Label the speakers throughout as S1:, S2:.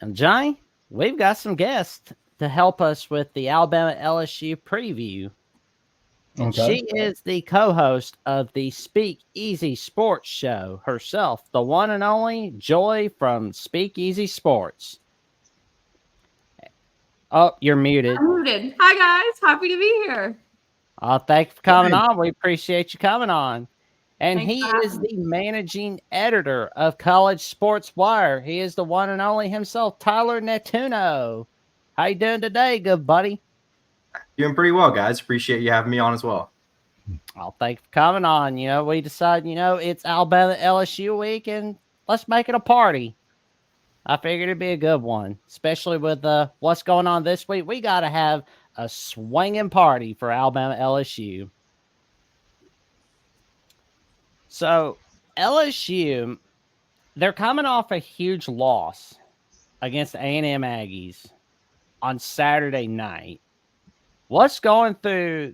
S1: And Johnny, we've got some guests to help us with the Alabama LSU preview. And
S2: Okay.
S1: she is the co-host of the Speak Easy Sports Show herself, the one and only Joy from Speak Easy Sports. Oh, you're muted.
S3: I'm muted. Hi, guys. Happy to be here.
S1: Oh, thank you for coming on. We appreciate you coming on. And
S3: Thanks
S1: he
S3: for having
S1: is the managing editor of College Sports Wire. He is the one and only himself, Tyler Netuno. How you doing today, good buddy?
S4: Doing pretty well, guys. Appreciate you having me on as well.
S1: Oh, thank you for coming on. We decided, it's Alabama LSU week, and let's make it a party. I figured it'd be a good one, especially with what's going on this week. We got to have a swinging party for Alabama LSU. So LSU, they're coming off a huge loss against A&M Aggies on Saturday night. What's going through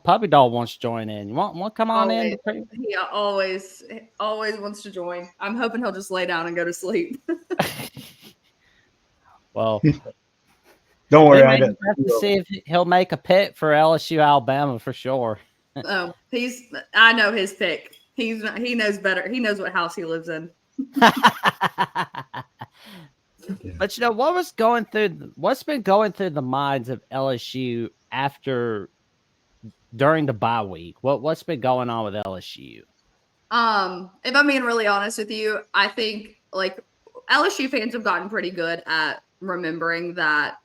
S1: Puppy Dog wants to join in. You want to come on in?
S3: He always wants to join. I'm hoping he'll just lay down and go to sleep.
S1: Well,
S2: don't worry.
S1: I have to see if he'll make a pick for LSU Alabama for sure.
S3: Oh, I know his pick. He knows better. He knows what house he lives in.
S1: But what's been going through the minds of LSU during the bye week? What's been going on with LSU?
S3: If I'm being really honest with you, I think LSU fans have gotten pretty good at remembering that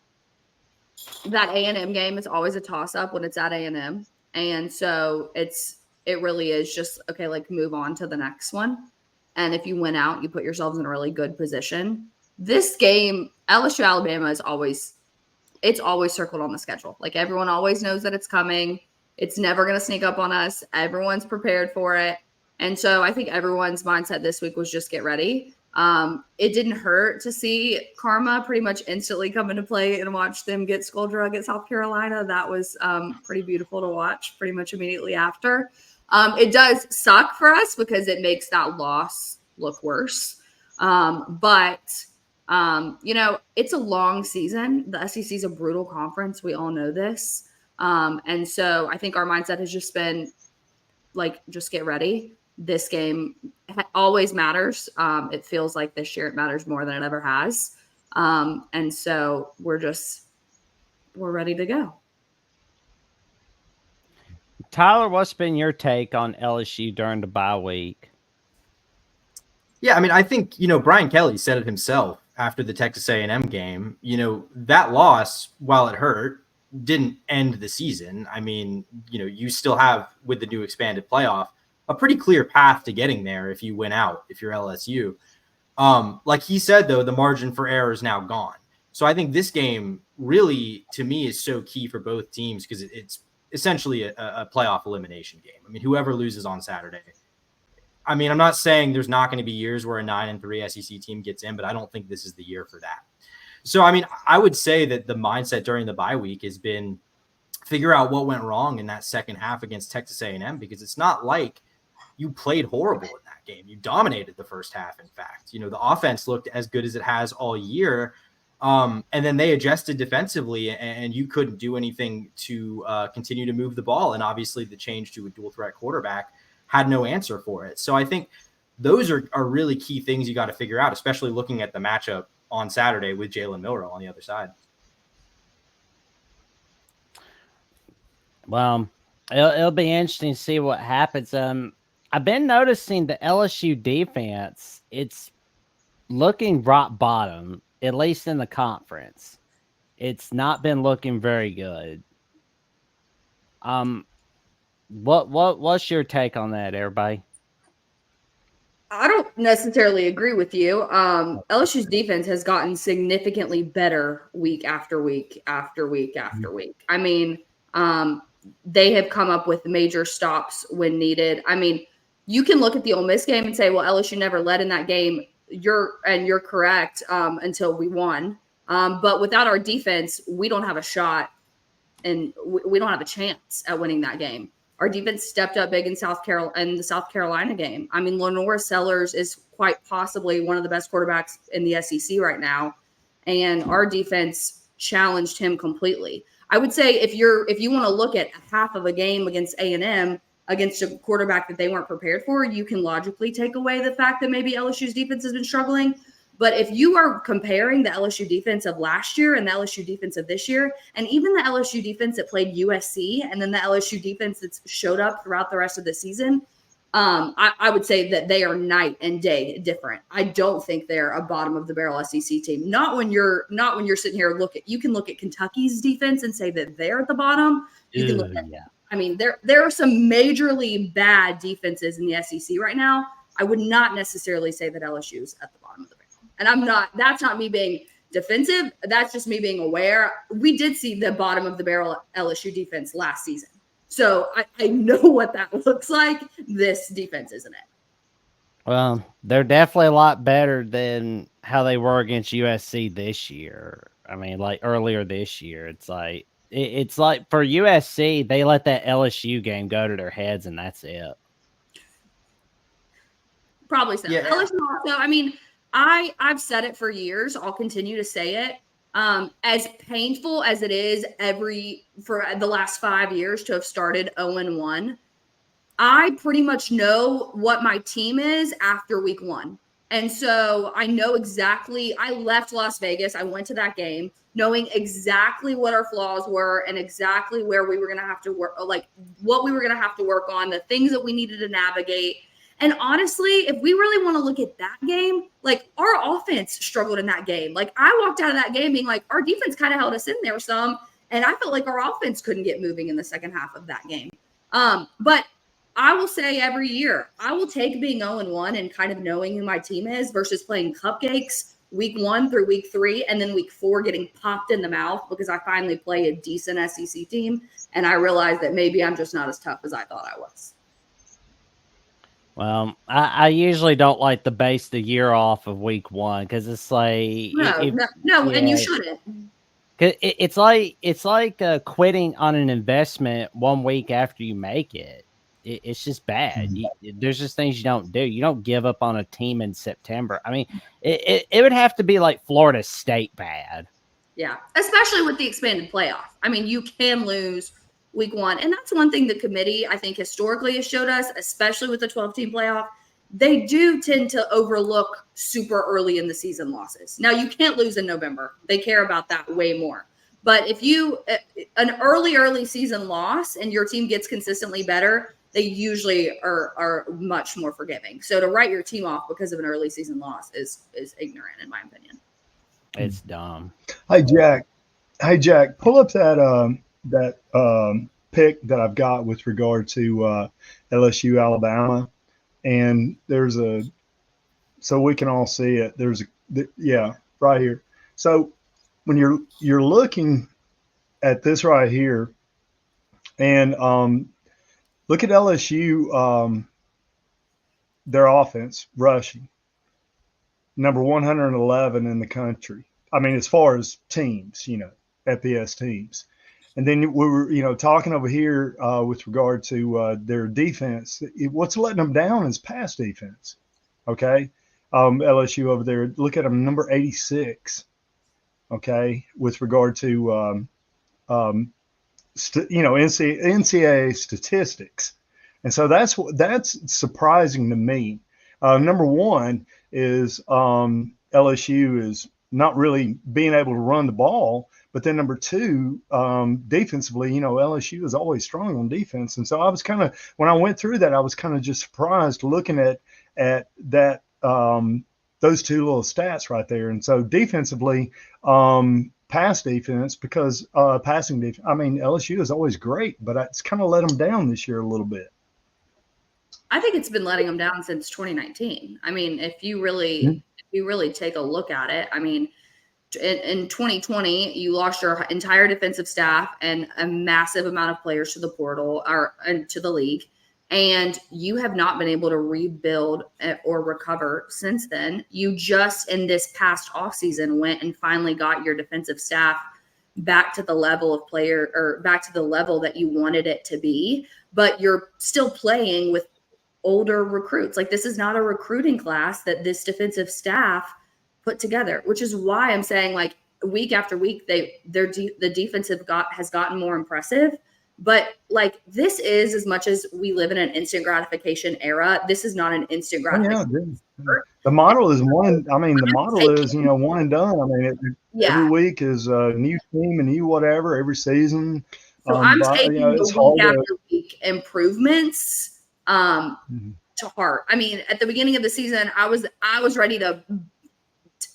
S3: A&M game is always a toss-up when it's at A&M. And so it really is just, okay, move on to the next one. And if you win out, you put yourselves in a really good position. This game, LSU Alabama it's always circled on the schedule. Everyone always knows that it's coming. It's never going to sneak up on us. Everyone's prepared for it. And so I think everyone's mindset this week was just get ready. It didn't hurt to see Karma pretty much instantly come into play and watch them get skull drug at South Carolina. That was pretty beautiful to watch pretty much immediately after. It does suck for us because it makes that loss look worse. But it's a long season. The SEC is a brutal conference. We all know this. And so I think our mindset has just been just get ready. This game always matters. It feels like this year it matters more than it ever has. And so we're ready to go.
S1: Tyler, what's been your take on LSU during the bye week?
S4: Yeah, I mean, I think, Brian Kelly said it himself after the Texas A&M game. That loss, while it hurt, didn't end the season. I mean, you still have, with the new expanded playoff, a pretty clear path to getting there if you win out, if you're LSU. Like he said, though, the margin for error is now gone. So I think this game really, to me, is so key for both teams because it's essentially a playoff elimination game. I mean, whoever loses on Saturday. I mean, I'm not saying there's not going to be years where a 9-3 SEC team gets in, but I don't think this is the year for that. So, I mean, I would say that the mindset during the bye week has been figure out what went wrong in that second half against Texas A&M, because it's not like you played horrible in that game. You dominated the first half, in fact. The offense looked as good as it has all year. And then they adjusted defensively, and you couldn't do anything to continue to move the ball. And obviously the change to a dual threat quarterback had no answer for it. So I think those are really key things you got to figure out, especially looking at the matchup on Saturday with Jalen Milroe on the other side.
S1: Well, it'll be interesting to see what happens. I've been noticing the LSU defense, it's looking rock bottom, at least in the conference. It's not been looking very good. What's your take on that, everybody?
S3: I don't necessarily agree with you. LSU's defense has gotten significantly better week after week after week after week. I mean, they have come up with major stops when needed. I mean, you can look at the Ole Miss game and say, well, LSU never led in that game. You're correct until we won. But without our defense, we don't have a shot and we don't have a chance at winning that game. Our defense stepped up big in the South Carolina game. I mean, Lenore Sellers is quite possibly one of the best quarterbacks in the SEC right now, and our defense challenged him completely. I would say if you want to look at half of a game against A&M against a quarterback that they weren't prepared for, you can logically take away the fact that maybe LSU's defense has been struggling. But if you are comparing the LSU defense of last year and the LSU defense of this year, and even the LSU defense that played USC and then the LSU defense that's showed up throughout the rest of the season, I would say that they are night and day different. I don't think they're a bottom of the barrel SEC team. Not when you're sitting here you can look at Kentucky's defense and say that they're at the bottom. You can look at, I mean, there are some majorly bad defenses in the SEC right now. I would not necessarily say that LSU is at the bottom of the barrel. And that's not me being defensive. That's just me being aware. We did see the bottom of the barrel LSU defense last season. So I know what that looks like. This defense isn't it.
S1: Well, they're definitely a lot better than how they were against USC this year. I mean, like earlier this year, it's like for USC, they let that LSU game go to their heads, and that's it.
S3: Probably so.
S4: Yeah.
S3: LSU also, I mean, I've said it for years. I'll continue to say it. As painful as it is for the last 5 years to have started 0-1, I pretty much know what my team is after week 1. And so I know exactly, I left Las Vegas. I went to that game knowing exactly what our flaws were and exactly where we were going to have to work, like what we were going to have to work on, the things that we needed to navigate. And honestly, if we really want to look at that game, like our offense struggled in that game. Like I walked out of that game being like, our defense kind of held us in there some. And I felt like our offense couldn't get moving in the second half of that game. But I will say every year, I will take being 0-1 and kind of knowing who my team is versus playing cupcakes week 1 through week 3 and then week 4 getting popped in the mouth because I finally play a decent SEC team. And I realized that maybe I'm just not as tough as I thought I was.
S1: Well, I usually don't like to base the year off of week 1 because it's like
S3: no, and you shouldn't.
S1: It's like quitting on an investment 1 week after you make it. It's just bad. There's just things you don't do. You don't give up on a team in September. I mean, it would have to be like Florida State bad.
S3: Yeah, especially with the expanded playoff. I mean, you can lose week 1. And that's one thing the committee, I think, historically has showed us, especially with the 12-team playoff. They do tend to overlook super early in the season losses. Now, you can't lose in November. They care about that way more. But if an early season loss and your team gets consistently better, they usually are much more forgiving. So to write your team off because of an early season loss is ignorant, in my opinion.
S1: It's dumb.
S2: Hey, Jack, pull up that pick that I've got with regard to LSU Alabama, and so we can all see it. Right here. So when you're looking at this right here, and look at LSU, their offense rushing, number 111 in the country. I mean, as far as teams, FBS teams. And then we were, talking over here with regard to their defense. What's letting them down is pass defense. Okay. LSU over there, look at them, number 86. Okay. With regard to, NCAA statistics. And so that's surprising to me. Number one is LSU is not really being able to run the ball. But then number two, defensively, LSU is always strong on defense. And so I was when I went through that, I was kind of just surprised looking at that, those two little stats right there. And so defensively, pass defense, because passing defense, I mean, LSU is always great, but it's kind of let them down this year a little bit.
S3: I think it's been letting them down since 2019. I mean, if you really take a look at it, I mean, in 2020, you lost your entire defensive staff and a massive amount of players to the portal or to the league, and you have not been able to rebuild or recover since then. You just in this past offseason went and finally got your defensive staff back to the level of player or back to the level that you wanted it to be. but you're still playing with older recruits. Like, this is not a recruiting class that this defensive staff put together, which is why I'm saying, like, week after week, the defensive has gotten more impressive. But like, this is, as much as we live in an instant gratification era, this is not an instant gratification.
S2: The model is one. I mean, the model is, one and done. I mean, every week is a new team, a new whatever, every season.
S3: So I'm taking the week after week improvements to heart. I mean, at the beginning of the season, I was ready to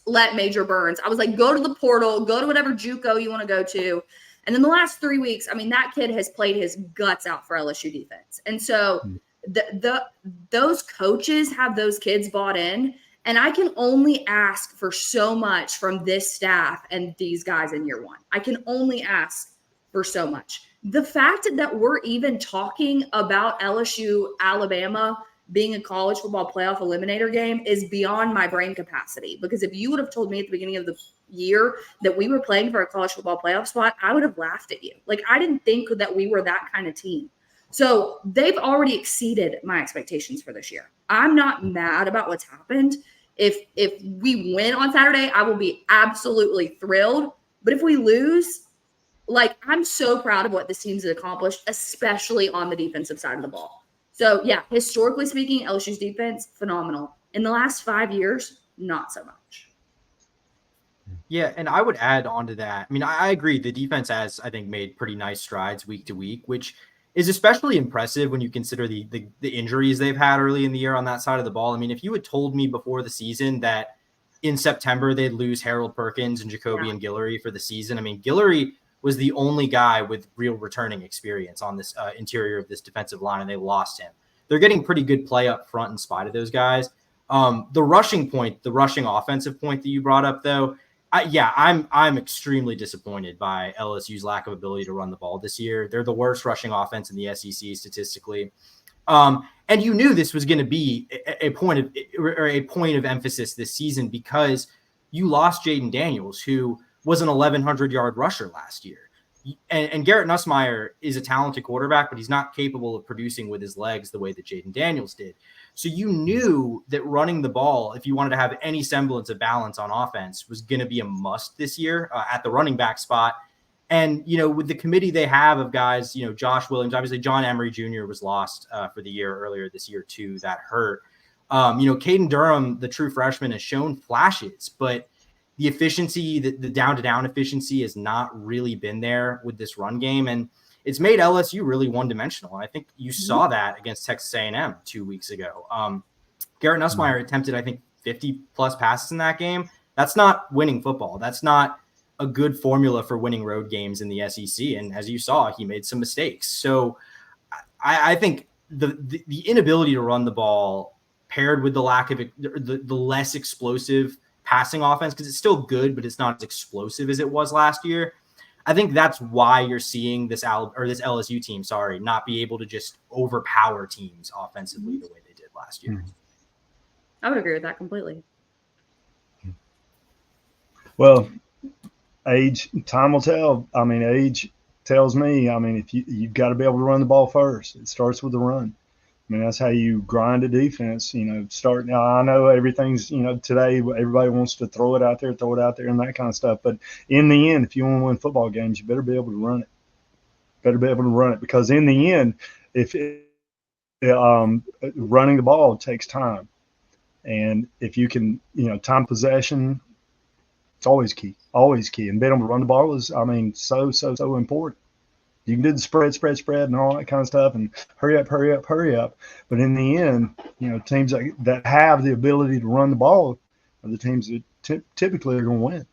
S3: let Major Burns. I was like, go to the portal, go to whatever JUCO you want to go to. And then the last 3 weeks, I mean, that kid has played his guts out for LSU defense. And so those coaches have those kids bought in. And I can only ask for so much from this staff and these guys in year one. I can only ask for so much. The fact that we're even talking about LSU, Alabama being a college football playoff eliminator game is beyond my brain capacity. Because if you would have told me at the beginning of the year that we were playing for a college football playoff spot, I would have laughed at you. Like, I didn't think that we were that kind of team. So they've already exceeded my expectations for this year. I'm not mad about what's happened. If we win on Saturday, I will be absolutely thrilled. But if we lose, like, I'm so proud of what this team's accomplished, especially on the defensive side of the ball. So, yeah, historically speaking, LSU's defense, phenomenal. In the last 5 years, not so much.
S4: Yeah, and I would add on to that. I mean, I agree. The defense has, I think, made pretty nice strides week to week, which is especially impressive when you consider the injuries they've had early in the year on that side of the ball. I mean, if you had told me before the season that in September they'd lose Harold Perkins and Jacoby and Guillory for the season, I mean, Guillory was the only guy with real returning experience on this interior of this defensive line, and they lost him. They're getting pretty good play up front in spite of those guys. The rushing offensive point that you brought up, though, I'm extremely disappointed by LSU's lack of ability to run the ball this year. They're the worst rushing offense in the SEC statistically. And you knew this was going to be a point of emphasis this season because you lost Jaden Daniels, who was an 1,100-yard rusher last year. And Garrett Nussmeier is a talented quarterback, but he's not capable of producing with his legs the way that Jaden Daniels did. So you knew that running the ball, if you wanted to have any semblance of balance on offense, was going to be a must this year at the running back spot. And, with the committee they have of guys, Josh Williams, obviously John Emery Jr. was lost for the year earlier this year too. That hurt. Caden Durham, the true freshman, has shown flashes, but the efficiency, the down-to-down efficiency has not really been there with this run game. And it's made LSU really one-dimensional. I think you saw that against Texas A&M 2 weeks ago. Garrett Nussmeier attempted, I think, 50-plus passes in that game. That's not winning football. That's not a good formula for winning road games in the SEC. And as you saw, he made some mistakes. So I think the inability to run the ball paired with the lack of the less explosive passing offense, because it's still good, but it's not as explosive as it was last year. I think that's why you're seeing this LSU team, not be able to just overpower teams offensively the way they did last year.
S3: I would agree with that completely.
S2: Well, time will tell. I mean, age tells me, if you've got to be able to run the ball first. It starts with the run. I mean, that's how you grind a defense, start. Now, I know everything's, today everybody wants to throw it out there and that kind of stuff. But in the end, if you want to win football games, you better be able to run it. Because in the end, running the ball takes time. And if you can, time possession, it's always key. And being able to run the ball is, so important. You can do the spread and all that kind of stuff and hurry up. But in the end, teams that have the ability to run the ball are the teams that typically are going to win.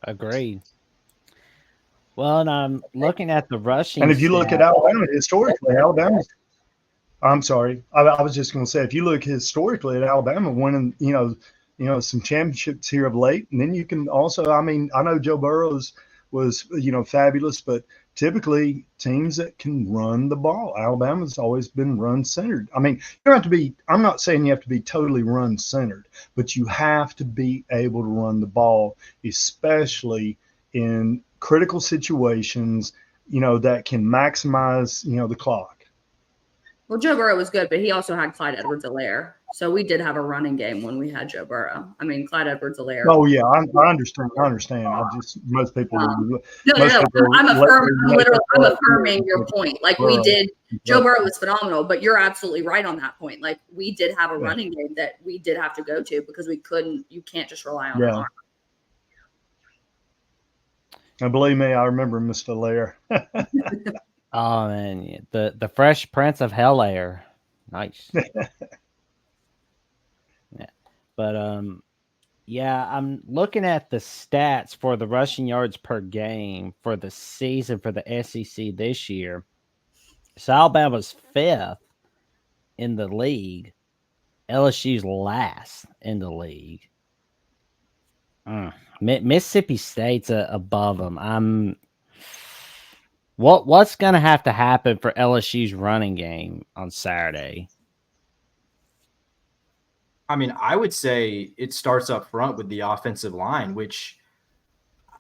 S1: Agreed. Well, and I'm looking at the rushing.
S2: And if you look at Alabama historically, I'm sorry. I was just going to say, if you look historically at Alabama winning, some championships here of late, and then you can also, I know Joe Burrows was, fabulous, but typically teams that can run the ball. Alabama's always been run-centered. You don't have to be – I'm not saying you have to be totally run-centered, but you have to be able to run the ball, especially in critical situations that can maximize, the clock.
S3: Well, Joe Burrow was good, but he also had Clyde Edwards-Helaire. So we did have a running game when we had Joe Burrow. I mean, Clyde Edwards-Helaire.
S2: Oh yeah, I understand. Most people
S3: I'm affirming your point. Like we did, Joe Burrow was phenomenal, but you're absolutely right on that point. Like we did have a running game that we did have to go to because we couldn't. You can't just rely on an arm.
S2: And believe me, I remember Mr. Lair.
S1: Oh man, the Fresh Prince of Hell Air, nice. Yeah, but yeah, I'm looking at the stats for the rushing yards per game for the season for the SEC this year. So Alabama's 5th in the league. LSU's last in the league. Mississippi State's above them. What's going to have to happen for LSU's running game on Saturday?
S4: I mean, I would say it starts up front with the offensive line, which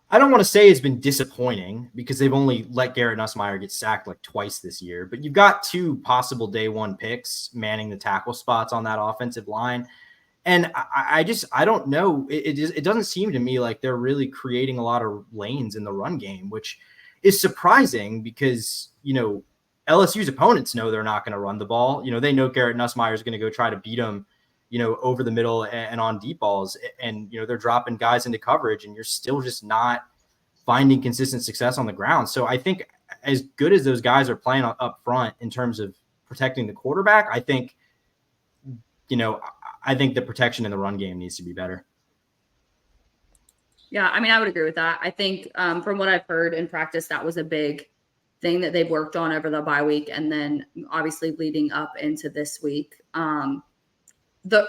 S4: I don't want to say has been disappointing because they've only let Garrett Nussmeier get sacked like twice this year. But you've got 2 possible day 1 picks manning the tackle spots on that offensive line. And I don't know. It doesn't seem to me like they're really creating a lot of lanes in the run game, which is surprising because, LSU's opponents know they're not going to run the ball. They know Garrett Nussmeier is going to go try to beat them, over the middle and on deep balls. And, they're dropping guys into coverage and you're still just not finding consistent success on the ground. So I think as good as those guys are playing up front in terms of protecting the quarterback, I think the protection in the run game needs to be better.
S3: Yeah, I mean, I would agree with that. I think from what I've heard in practice, that was a big thing that they've worked on over the bye week. And then obviously leading up into this week.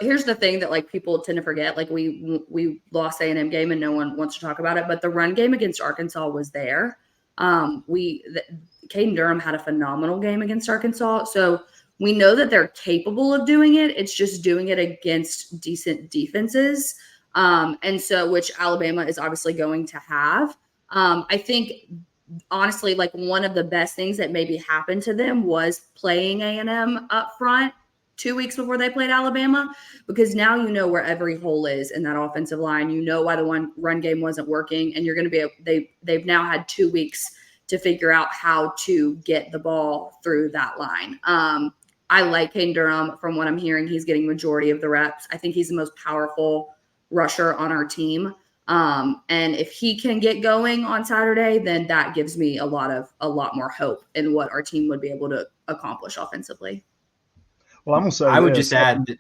S3: Here's the thing that like people tend to forget. Like we lost A&M game and no one wants to talk about it, but the run game against Arkansas was there. Caden Durham had a phenomenal game against Arkansas. So we know that they're capable of doing it. It's just doing it against decent defenses. And so, which Alabama is obviously going to have. I think, honestly, like one of the best things that maybe happened to them was playing A&M up front 2 weeks before they played Alabama, because now you know where every hole is in that offensive line. You know why the run game wasn't working, and you're going to be they've now had 2 weeks to figure out how to get the ball through that line. I like Caden Durham. From what I'm hearing, he's getting majority of the reps. I think he's the most powerful rusher on our team. And if he can get going on Saturday, then that gives me a lot more hope in what our team would be able to accomplish offensively.
S2: Well, I'm going to say
S4: I would just add.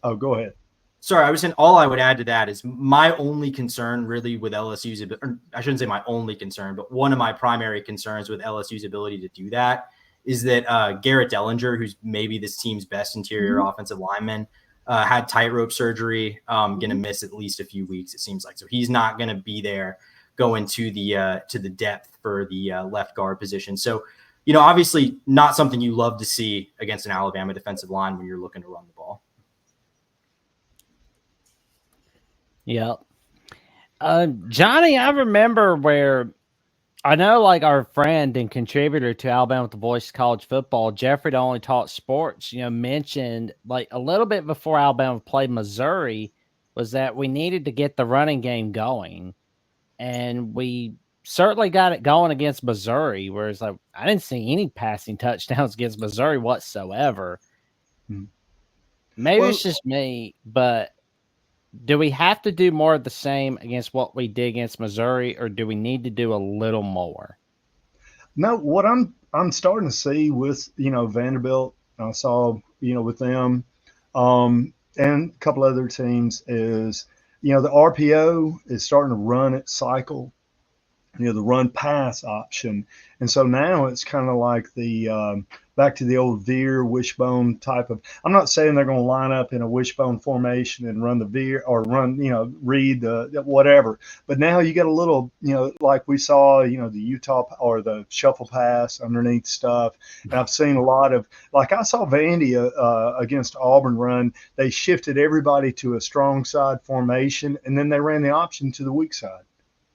S2: Oh, go ahead.
S4: Sorry, I was saying all I would add to that is my only concern really with LSU's, or I shouldn't say my only concern, but one of my primary concerns with LSU's ability to do that is that Garrett Dellinger, who's maybe this team's best interior offensive lineman, had tightrope surgery, going to miss at least a few weeks, it seems like. So he's not going to be there going to the depth for the left guard position. So, obviously not something you love to see against an Alabama defensive line when you're looking to run the ball.
S1: Yeah. Johnny, I remember where I know like our friend and contributor to Alabama with the Voice of College Football, Jeffrey, that only taught sports, mentioned like a little bit before Alabama played Missouri was that we needed to get the running game going. And we certainly got it going against Missouri, whereas like I didn't see any passing touchdowns against Missouri whatsoever. Maybe it's just me, but do we have to do more of the same against what we did against Missouri, or do we need to do a little more?
S2: No, what I'm starting to see with Vanderbilt, I saw with them, and a couple other teams is the RPO is starting to run its cycle, the run pass option, and so now it's kind of like the back to the old veer wishbone type of. I'm not saying they're going to line up in a wishbone formation and run the veer or run read the whatever, but now you get a little like we saw the Utah or the shuffle pass underneath stuff, and I've seen a lot of like I saw Vandy against Auburn run. They shifted everybody to a strong side formation, and then they ran the option to the weak side.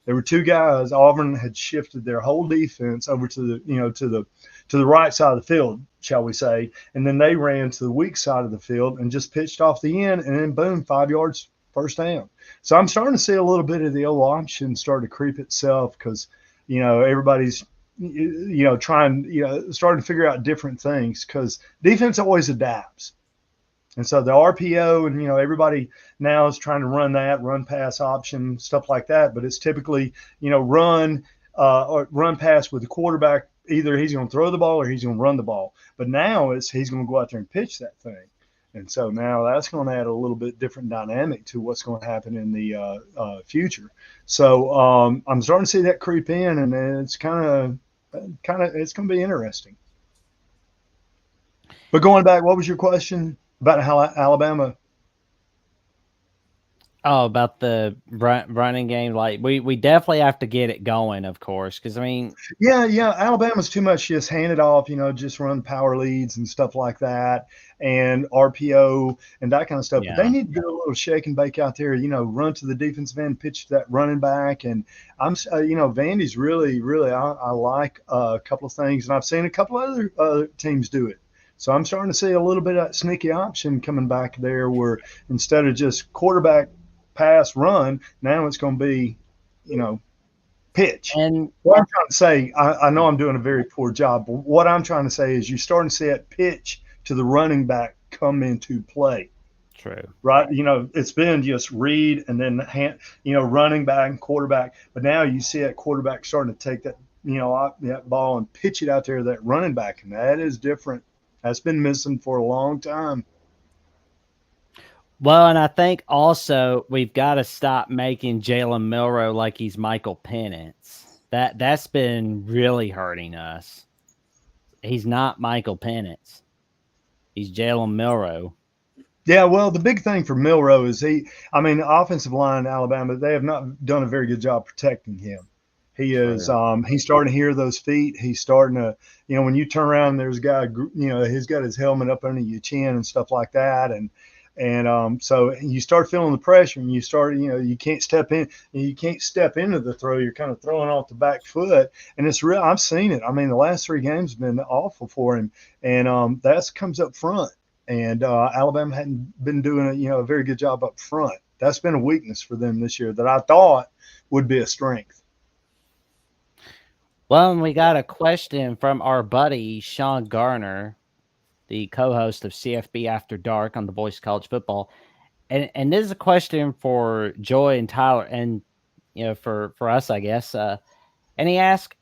S2: There were two guys. Auburn had shifted their whole defense over to the right side of the field, shall we say, and then they ran to the weak side of the field and just pitched off the end, and then boom, 5 yards, first down. So I'm starting to see a little bit of the old option start to creep itself because, everybody's starting to figure out different things because defense always adapts. And so the RPO and, everybody now is trying to run pass option, stuff like that. But it's typically, run pass with the quarterback. Either he's going to throw the ball or he's going to run the ball. But now he's going to go out there and pitch that thing. And so now that's going to add a little bit different dynamic to what's going to happen in the future. So I'm starting to see that creep in, and it's kind of it's going to be interesting. But going back, what was your question about how Alabama?
S1: Oh, about the running game. Like we definitely have to get it going, of course, because
S2: yeah, Alabama's too much just hand it off, just run power leads and stuff like that, and RPO and that kind of stuff.
S1: Yeah.
S2: But they need to do a little shake and bake out there, run to the defensive end, pitch to that running back, and Vandy's really, really I like a couple of things, and I've seen a couple of other teams do it. So I'm starting to see a little bit of that sneaky option coming back there, where instead of just quarterback pass run, now it's going to be, pitch.
S1: And
S2: what I'm trying to say, I know I'm doing a very poor job, but what I'm trying to say is you're starting to see that pitch to the running back come into play.
S1: True.
S2: Right. It's been just read and then running back and quarterback, but now you see that quarterback starting to take that, that ball and pitch it out there to that running back. And that is different. That's been missing for a long time.
S1: Well, and I think also we've got to stop making Jalen Milroe like he's Michael Penix. That's been really hurting us. He's not Michael Penix. He's Jalen Milroe.
S2: Yeah, well, the big thing for Milroe is the offensive line in Alabama, they have not done a very good job protecting him. He is he's starting to hear those feet. He's starting to, when you turn around, there's a guy, he's got his helmet up under your chin and stuff like that. And so you start feeling the pressure, and you start, you can't step into the throw. You're kind of throwing off the back foot, and it's real. I've seen it. The last 3 games have been awful for him, and that comes up front. And Alabama hadn't been doing a very good job up front. That's been a weakness for them this year that I thought would be a strength.
S1: Well, and we got a question from our buddy Sean Garner, the co-host of CFB After Dark on The Voice of College Football. And this is a question for Joy and Tyler and, for us, I guess. And he asked,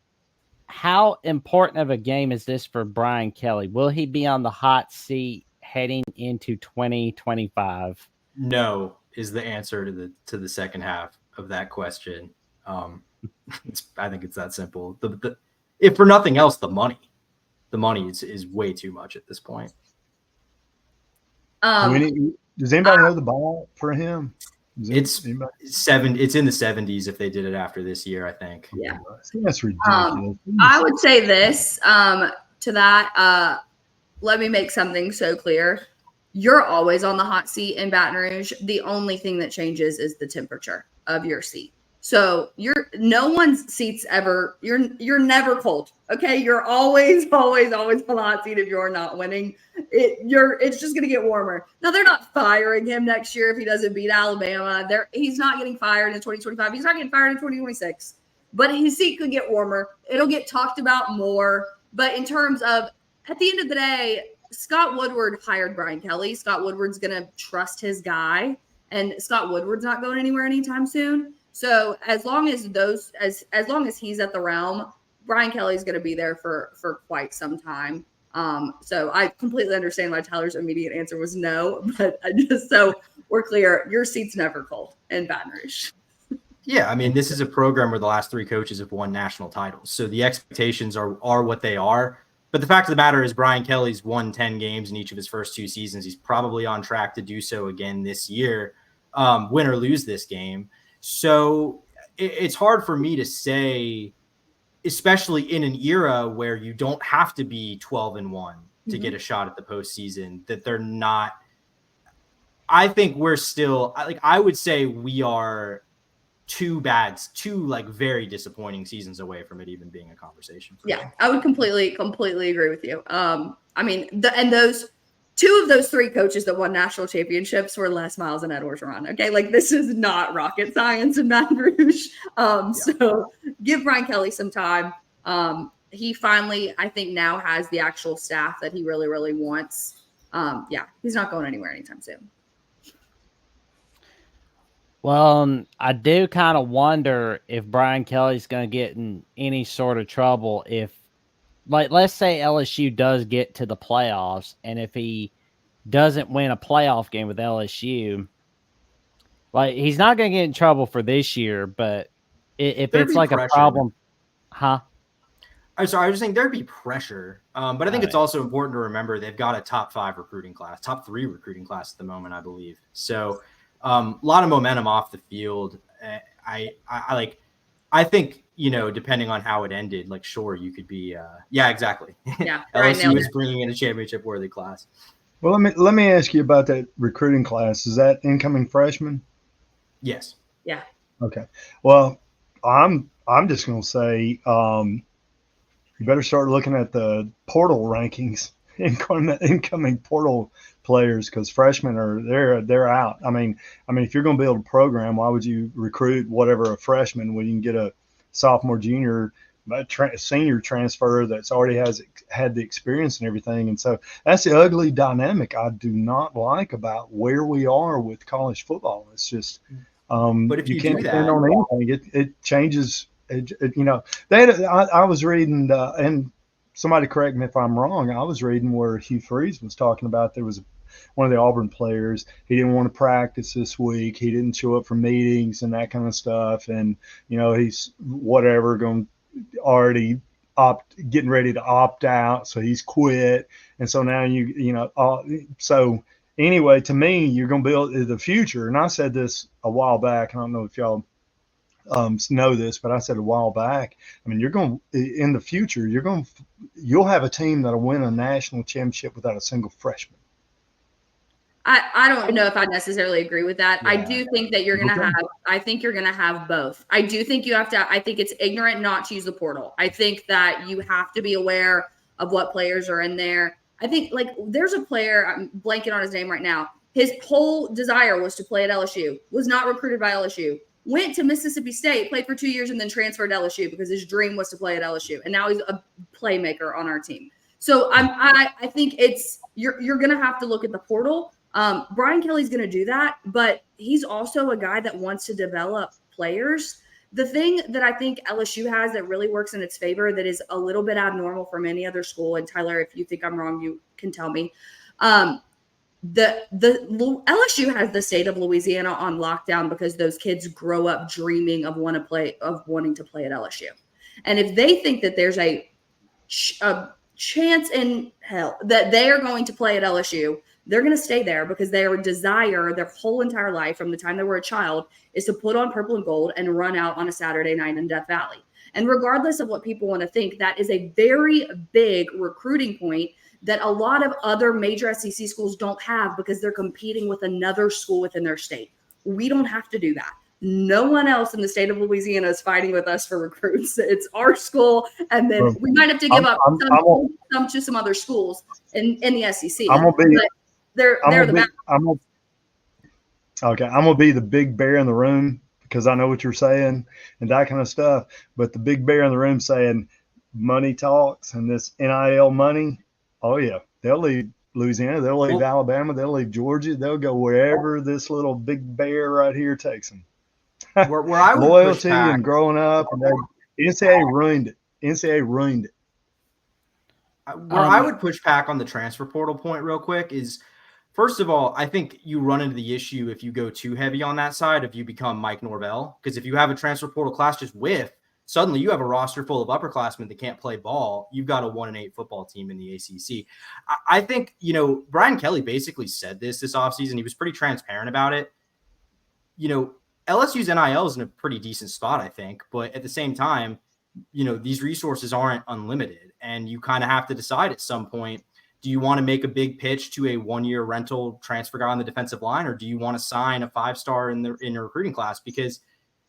S1: how important of a game is this for Brian Kelly? Will he be on the hot seat heading into 2025?
S4: No is the answer to the second half of that question. I think it's that simple. If for nothing else, the money is way too much at this point.
S2: Does anybody know the ball for him?
S4: It's in the 70s if they did it after this year, I think.
S3: Yeah,
S2: I think that's ridiculous.
S3: I would say this to that. Let me make something so clear. You're always on the hot seat in Baton Rouge. The only thing that changes is the temperature of your seat. So no one's seats ever. You're never cold. Okay, you're always on the hot seat if you're not winning. It's just gonna get warmer. Now they're not firing him next year if he doesn't beat Alabama. He's not getting fired in 2025. He's not getting fired in 2026. But his seat could get warmer. It'll get talked about more. But in terms of, at the end of the day, Scott Woodward hired Brian Kelly. Scott Woodward's gonna trust his guy, and Scott Woodward's not going anywhere anytime soon. So as long as as long as he's at the realm, Brian Kelly's going to be there for quite some time. So I completely understand why Tyler's immediate answer was no, but just so we're clear, your seat's never cold in Baton Rouge.
S4: Yeah, this is a program where the last 3 coaches have won national titles, so the expectations are what they are. But the fact of the matter is, Brian Kelly's won 10 games in each of his first 2 seasons. He's probably on track to do so again this year, win or lose this game. So it's hard for me to say, especially in an era where you don't have to be 12-1 to get a shot at the postseason, that they're not. I think we're still, I would say we are two like very disappointing seasons away from it even being a conversation.
S3: Yeah, I would completely agree with you. I mean, those two of those three coaches that won national championships were Les Miles and Ed Orgeron. Okay, like this is not rocket science in Baton Rouge. So give Brian Kelly some time. He finally, I think, now has the actual staff that he really, really wants. Yeah, he's not going anywhere anytime soon.
S1: Well, I do kind of wonder if Brian Kelly's going to get in any sort of trouble if, like, let's say LSU does get to the playoffs, and if he doesn't win a playoff game with LSU, like, he's not going to get in trouble for this year, but if
S4: There'd
S1: it's
S4: be
S1: like
S4: pressure.
S1: a problem, huh?
S4: I'm sorry, I was saying there'd be pressure, but I think it's
S1: right.
S4: also important to remember they've got a top 3 recruiting class at the moment, I believe. So a lot of momentum off the field. I think, depending on how it ended, like, sure, you could be, yeah, exactly.
S3: Yeah,
S4: LSU is bringing in a championship worthy class.
S2: Well, let me ask you about that recruiting class. Is that incoming freshmen?
S4: Yes.
S3: Yeah.
S2: Okay. Well, I'm just going to say you better start looking at the portal rankings, incoming portal players, because freshmen they're out. I mean, if you're going to build a program, why would you recruit whatever a freshman when you can get a sophomore, junior, senior transfer that's already had the experience and everything? And so that's the ugly dynamic I do not like about where we are with college football. It's just
S4: But if you
S2: can't
S4: do
S2: depend
S4: that,
S2: on anything. It changes. I was reading, and somebody correct me if I'm wrong. I was reading where Hugh Freeze was talking about there was one of the Auburn players. He didn't want to practice this week. He didn't show up for meetings and that kind of stuff. And he's going already getting ready to opt out, so he's quit. And so now so anyway, to me, you're going to build the future. And I said this a while back. I don't know if y'all know this, but I said a while back, I mean, in the future, you'll have a team that'll win a national championship without a single freshman.
S3: I don't know if I necessarily agree with that.
S2: Yeah.
S3: I do think that you're going to I think you're going to have both. I do think I think it's ignorant not to use the portal. I think that you have to be aware of what players are in there. I think, like, there's a player, I'm blanking on his name right now. His whole desire was to play at LSU, was not recruited by LSU, went to Mississippi State, played for 2 years, and then transferred to LSU because his dream was to play at LSU. And now he's a playmaker on our team. So I think you're going to have to look at the portal. Brian Kelly's going to do that, but he's also a guy that wants to develop players. The thing that I think LSU has that really works in its favor that is a little bit abnormal from any other school, and Tyler, if you think I'm wrong, you can tell me. The LSU has the state of Louisiana on lockdown because those kids grow up dreaming of wanting to play at LSU. And if they think that there's a chance in hell that they are going to play at LSU, they're going to stay there because their desire their whole entire life from the time they were a child is to put on purple and gold and run out on a Saturday night in Death Valley. And regardless of what people want to think, that is a very big recruiting point that a lot of other major SEC schools don't have because they're competing with another school within their state. We don't have to do that. No one else in the state of Louisiana is fighting with us for recruits. It's our school, and then we might have to give up some to some other schools in the SEC.
S2: I'm gonna be the big bear in the room because I know what you're saying and that kind of stuff. But the big bear in the room saying money talks and this NIL money. Oh yeah, they'll leave Louisiana, they'll leave Alabama, they'll leave Georgia, they'll go wherever this little big bear right here takes them.
S4: Where I would
S2: loyalty and growing up, and NCAA ruined it.
S4: Where I would push back on the transfer portal point real quick is, first of all, I think you run into the issue if you go too heavy on that side, if you become Mike Norvell, because if you have a transfer portal class just suddenly you have a roster full of upperclassmen that can't play ball. You've got a 1-8 football team in the ACC. I think, Brian Kelly basically said this offseason. He was pretty transparent about it. LSU's NIL is in a pretty decent spot, I think. But at the same time, these resources aren't unlimited. And you kind of have to decide at some point, do you want to make a big pitch to a 1-year rental transfer guy on the defensive line, or do you want to sign a 5-star in your recruiting class? Because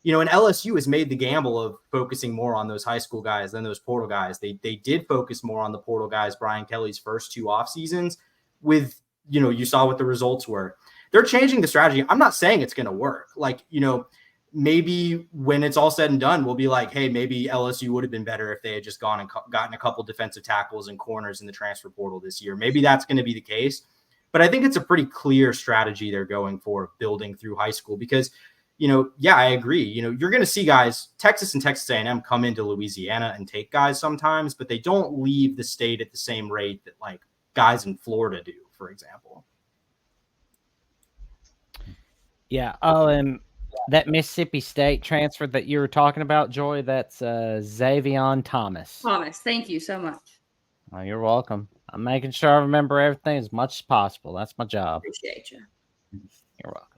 S4: And LSU has made the gamble of focusing more on those high school guys than those portal guys. They did focus more on the portal guys Brian Kelly's first 2 off seasons with, you saw what the results were. They're changing the strategy. I'm not saying it's going to work. Like, maybe when it's all said and done, we'll be like, hey, maybe LSU would have been better if they had just gone and gotten a couple defensive tackles and corners in the transfer portal this year. Maybe that's going to be the case. But I think it's a pretty clear strategy they're going for, building through high school, because I agree. You're going to see guys, Texas and Texas A&M come into Louisiana and take guys sometimes, but they don't leave the state at the same rate that like guys in Florida do, for example.
S1: Yeah. Oh, and that Mississippi State transfer that you were talking about, Joy, that's Xavion Thomas.
S3: Thomas, thank you so much.
S1: Oh, you're welcome. I'm making sure I remember everything as much as possible. That's my job.
S3: Appreciate you.
S1: You're welcome.